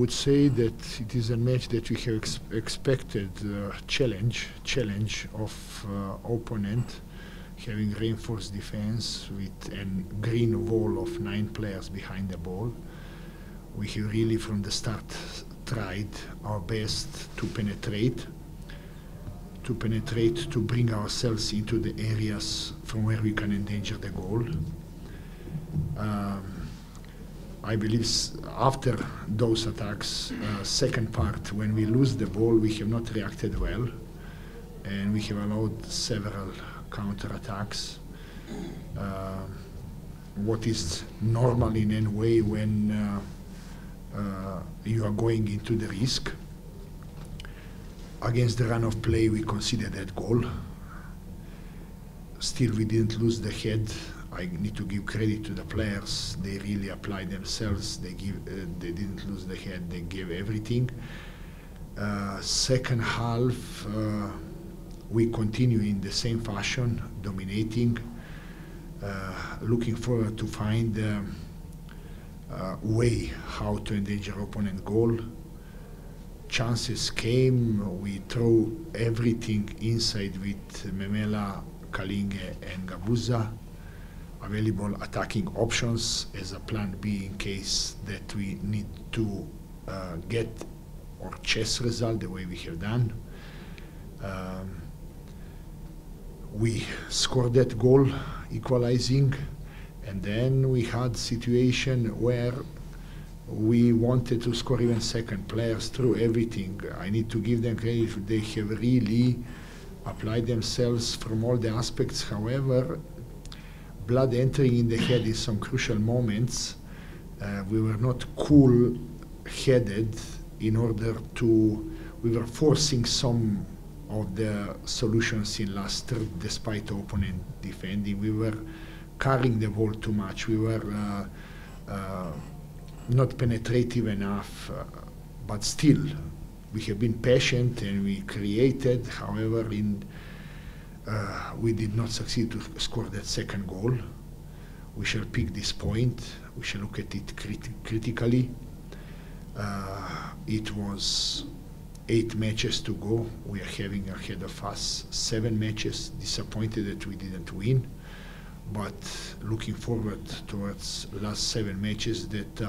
would say that it is a match that we have expected challenge of opponent, having reinforced defense with a green wall of 9 players behind the ball. We have really from the start tried our best to penetrate, to bring ourselves into the areas from where we can endanger the goal. I believe after those attacks, second part, when we lose the ball, we have not reacted well, and we have allowed several counter-attacks. What is normal in any way when you are going into the risk. Against the run of play, we conceded that goal. Still, we didn't lose the head. I need to give credit to the players. They really applied themselves. They didn't lose the head. They gave everything. Second half, we continue in the same fashion, dominating, looking forward to find a way how to endanger opponent goal. Chances came. We throw everything inside with Memela, Kalinge, and Gabuza. Available attacking options as a plan B in case that we need to get or chess result the way we have done. We scored that goal, equalizing, and then we had situation where we wanted to score even second. Players through everything. I need to give them credit. They have really applied themselves from all the aspects. However, blood entering in the head in some crucial moments. We were not cool-headed in order to. We were forcing some of the solutions in last third, despite the opponent defending. We were carrying the ball too much. We were not penetrative enough, but still, we have been patient and we created. However, we did not succeed to score that second goal. We shall pick this point. We shall look at it critically. It was 8 matches to go. We are having ahead of us 7 matches. Disappointed that we didn't win, but looking forward towards last 7 matches that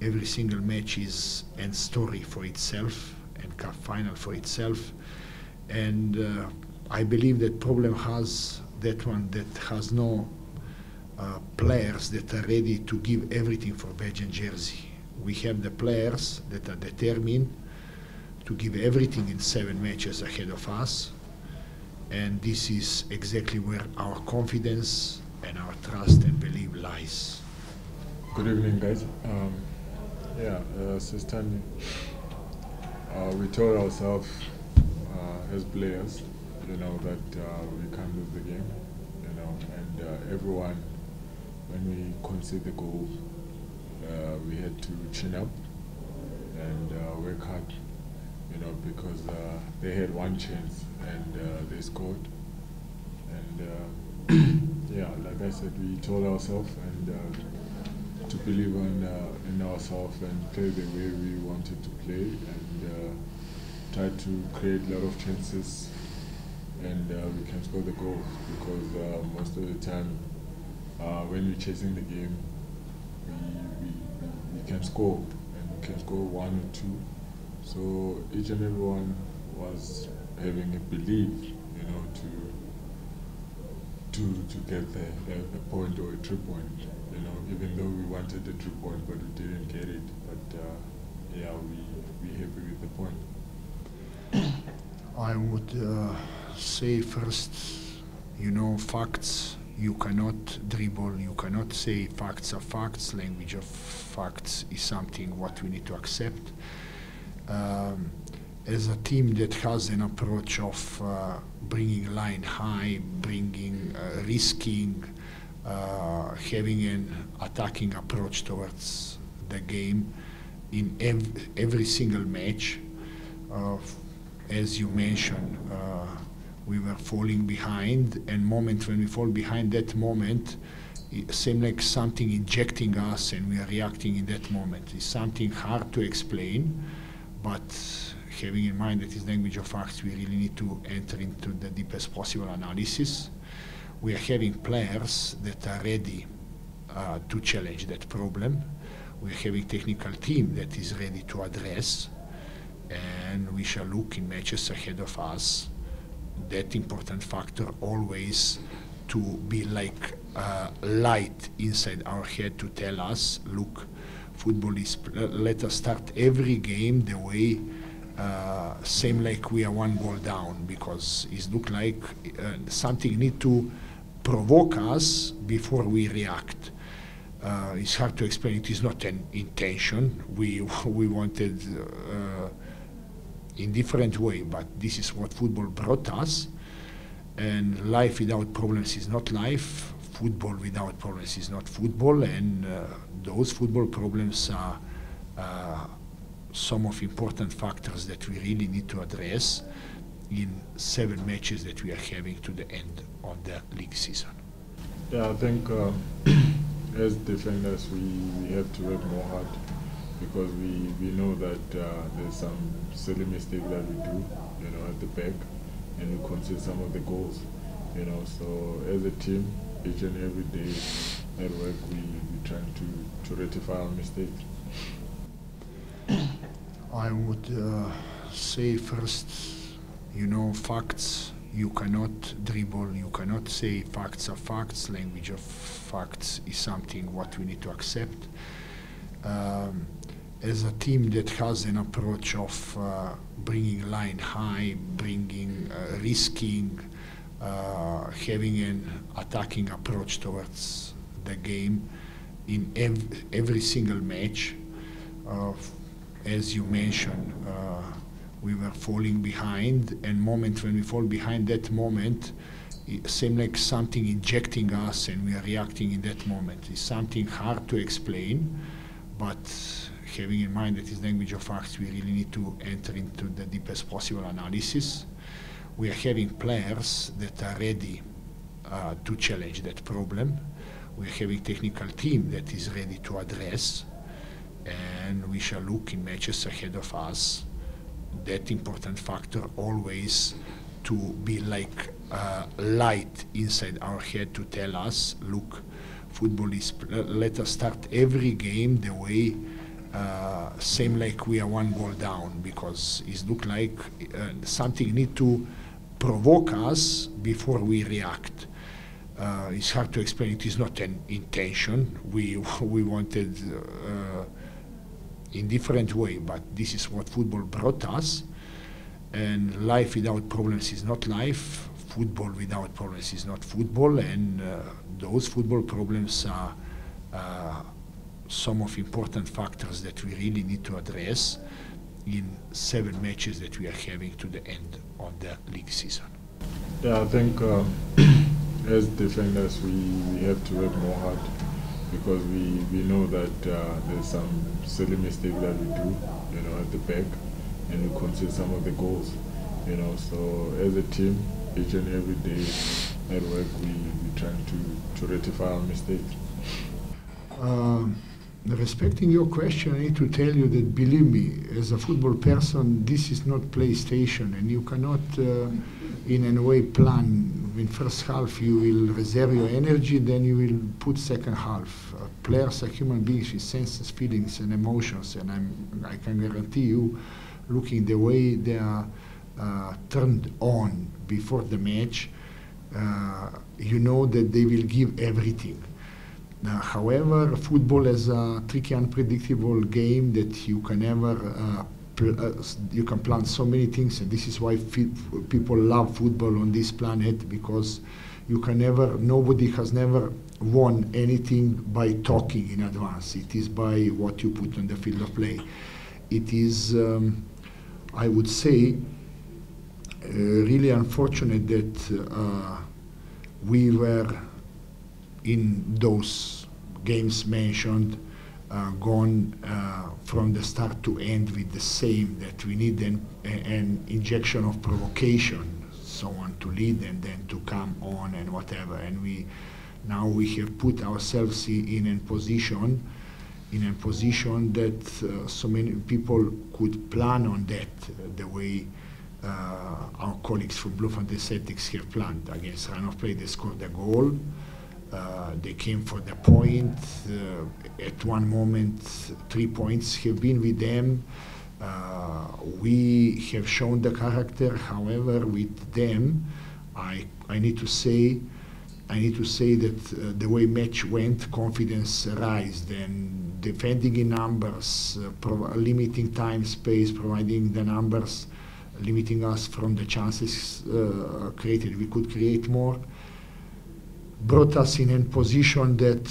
every single match is a story for itself and cup final for itself. And I believe that problem has that one that has no players that are ready to give everything for badge and jersey. We have the players that are determined to give everything in 7 matches ahead of us, and this is exactly where our confidence and our trust and belief lies. Good evening, guys. Standing, we told ourselves as players, that we can't lose the game, and everyone, when we concede the goal, we had to chin up and work hard, because they had one chance and they scored. And like I said, we told ourselves and to believe in ourselves and play the way we wanted to play, and try to create a lot of chances, and we can score the goals, because most of the time when we're chasing the game, we can score, and we can score 1 or 2. So each and everyone was having a belief, to get a point or a 3 point, even though we wanted the 3 point, but we didn't get it. But we happy with the point. I would say first, facts. You cannot dribble. You cannot say facts are facts. Language of facts is something what we need to accept. As a team that has an approach of bringing line high, risking, having an attacking approach towards the game in every single match, as you mentioned, we were falling behind, and moment when we fall behind, that moment, it seemed like something injecting us, and we are reacting in that moment. It's something hard to explain, but having in mind that it's language of facts, we really need to enter into the deepest possible analysis. We are having players that are ready to challenge that problem. We are having technical team that is ready to address, and we shall look in matches ahead of us. That important factor always to be like light inside our head to tell us, look, football is, let us start every game the way same like we are one goal down, because it look like something need to provoke us before we react. It's hard to explain. It is not an intention. We wanted in different way, but this is what football brought us. And life without problems is not life. Football without problems is not football. And those football problems are some of important factors that we really need to address in 7 matches that we are having to the end of the league season. Yeah, I think as defenders we have to work more hard, because we know that there's some silly mistakes that we do, at the back, and we concede some of the goals, So as a team, each and every day at work, we trying to rectify our mistakes. I would say first, facts. You cannot dribble, you cannot say facts are facts. Language of facts is something what we need to accept. As a team that has an approach of bringing line high, risking, having an attacking approach towards the game in every single match, as you mentioned, we were falling behind, and moment when we fall behind, that moment, it seemed like something injecting us, and we are reacting in that moment. It's something hard to explain, but having in mind that it's language of facts, we really need to enter into the deepest possible analysis. We are having players that are ready to challenge that problem. We are having technical team that is ready to address, and we shall look in matches ahead of us. That important factor always to be like light inside our head to tell us, look, football is, let us start every game the way same like we are one goal down, because it look like something need to provoke us before we react. It's hard to explain. It is not an intention. We wanted in different way, but this is what football brought us. And life without problems is not life. Football without problems is not football. And those football problems are some of important factors that we really need to address in 7 matches that we are having to the end of the league season. Yeah, I think as defenders we have to work more hard, because we know that there's some silly mistakes that we do, at the back, and we concede some of the goals, So as a team, each and every day at work, we trying to rectify our mistakes. Respecting your question, I need to tell you that, believe me, as a football person, this is not PlayStation, and you cannot in any way plan. In first half you will reserve your energy, then you will put second half. Players are human beings with senses, feelings and emotions, and I can guarantee you, looking the way they are turned on before the match, you know that they will give everything. However, football is a tricky, unpredictable game that you can never you can plan so many things, and this is why people love football on this planet, because you can never, nobody has never won anything by talking in advance. It is by what you put on the field of play. It is, I would say, really unfortunate that we were in those games mentioned, gone from the start to end with the same, that we need an injection of provocation so on to lead and then to come on and whatever. And now we have put ourselves in a position that so many people could plan on that the way our colleagues from Bloemfontein Celtic have planned. Against Run of Play, they scored a goal. They came for the point. At one moment, 3 points have been with them. We have shown the character. However, with them, I need to say that the way match went, confidence rised, and defending in numbers, limiting time, space, providing the numbers, limiting us from the chances created. We could create more. Brought us in a position that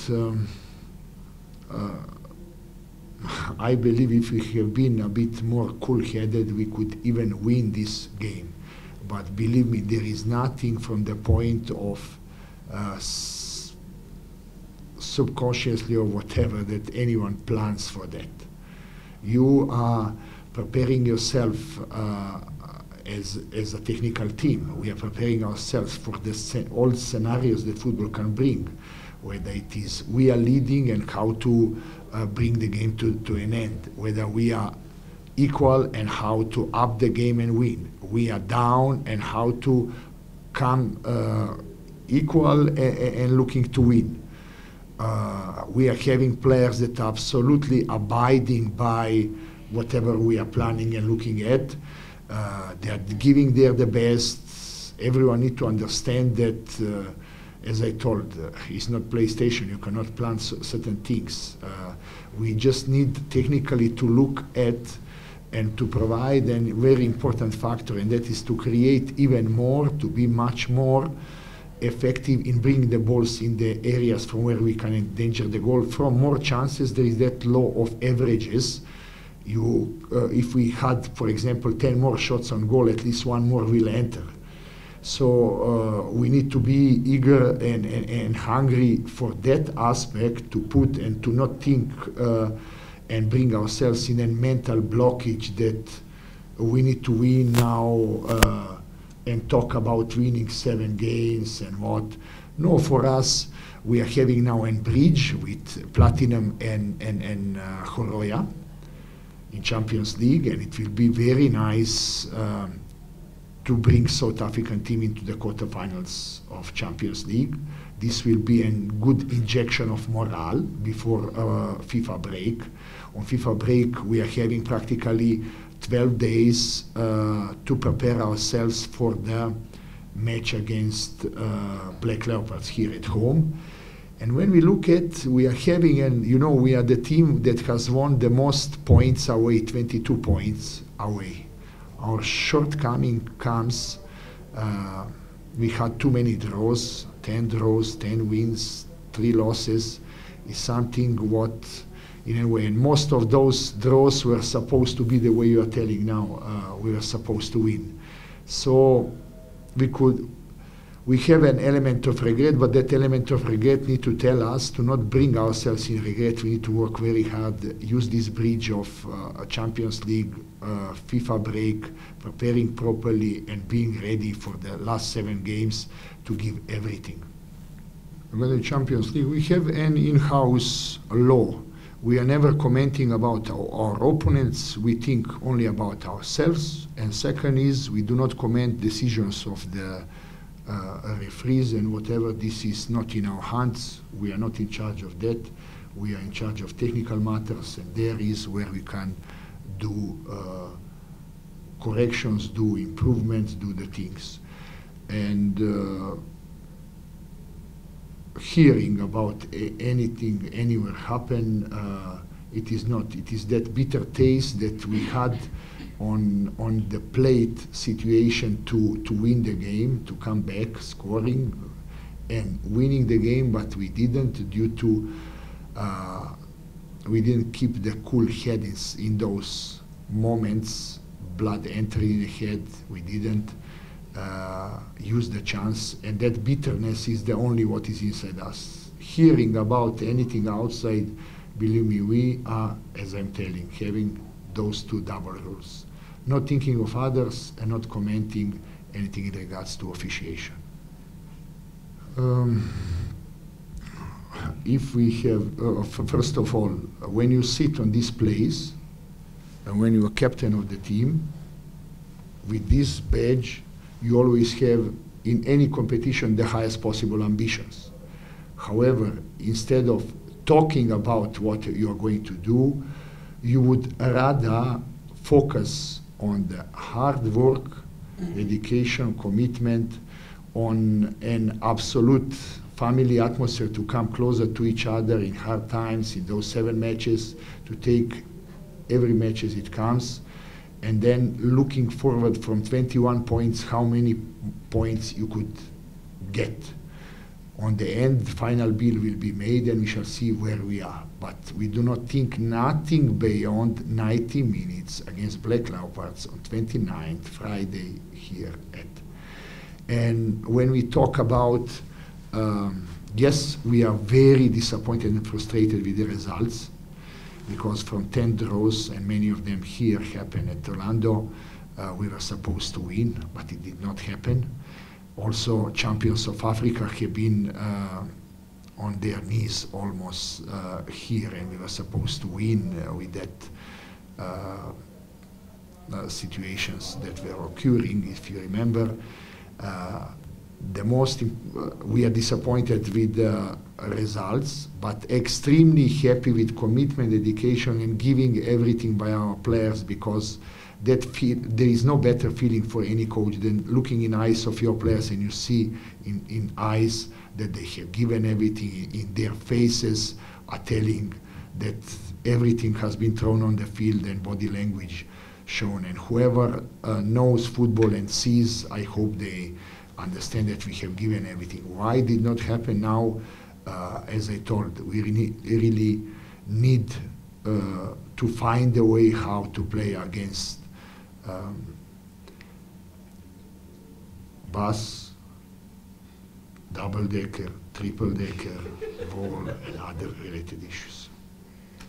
I believe if we have been a bit more cool-headed, we could even win this game. But believe me, there is nothing from the point of subconsciously or whatever that anyone plans for that. You are preparing yourself as a technical team. We are preparing ourselves for all scenarios that football can bring, whether it is we are leading and how to bring the game to an end, whether we are equal and how to up the game and win. We are down and how to come equal and looking to win. We are having players that are absolutely abiding by whatever we are planning and looking at. They are giving their the best. Everyone needs to understand that, as I told, it's not PlayStation. You cannot plan certain things. We just need technically to look at and to provide a very important factor, and that is to create even more, to be much more effective in bringing the balls in the areas from where we can endanger the goal. From more chances, there is that law of averages. If we had, for example, 10 more shots on goal, at least one more will enter. So we need to be eager and hungry for that aspect, to put and to not think and bring ourselves in a mental blockage that we need to win now and talk about winning 7 games and what. No, for us, we are having now a bridge with Platinum and Horoya in Champions League, and it will be very nice to bring South African team into the quarterfinals of Champions League. This will be a good injection of morale before FIFA break. On FIFA break, we are having practically 12 days to prepare ourselves for the match against Black Leopards here at home. And when we look at, we are having, and we are the team that has won the most points away, 22 points away. Our shortcoming comes, we had too many draws, 10 draws, 10 wins, 3 losses, is something what, in a way, and most of those draws were supposed to be the way you are telling now, we were supposed to win. So we have an element of regret, but that element of regret need to tell us to not bring ourselves in regret. We need to work very hard, use this bridge of Champions League, FIFA break, preparing properly and being ready for the last 7 games to give everything. With the Champions League, we have an in-house law. We are never commenting about our opponents. We think only about ourselves. And second is, we do not comment decisions of the referees and whatever. This is not in our hands. We are not in charge of that. We are in charge of technical matters, and there is where we can do corrections, do improvements, do the things. And hearing about anything anywhere happen, it is not. It is that bitter taste that we had on the plate situation to win the game, to come back scoring and winning the game, but we didn't due to we didn't keep the cool head in those moments, blood entering the head. We didn't use the chance, and that bitterness is the only what is inside us. Hearing about anything outside, believe me, we are, as I'm telling, having those 2 double rules. Not thinking of others and not commenting anything in regards to officiation. If we have, first of all, when you sit on this place, and when you are captain of the team, with this badge, you always have, in any competition, the highest possible ambitions. However, instead of talking about what you are going to do, you would rather focus on the hard work, dedication, commitment, on an absolute family atmosphere, to come closer to each other in hard times, in those 7 matches, to take every match as it comes, and then looking forward from 21 points, how many points you could get. On the end, the final bill will be made and we shall see where we are. But we do not think nothing beyond 90 minutes against Black Leopards on 29th, Friday, here at. And when we talk about, yes, we are very disappointed and frustrated with the results, because from 10 draws, and many of them here happen at Orlando, we were supposed to win, but it did not happen. Also, champions of Africa have been on their knees almost here, and we were supposed to win with that situations that were occurring. If you remember, we are disappointed with the results, but extremely happy with commitment, dedication, and giving everything by our players, because there is no better feeling for any coach than looking in eyes of your players, and you see in eyes that they have given everything, in their faces are telling that everything has been thrown on the field, and body language shown. And whoever knows football and sees, I hope they understand that we have given everything. Why did not happen now? As I told, we really need to find a way how to play against bus, double-decker, triple-decker, ball, and other related issues.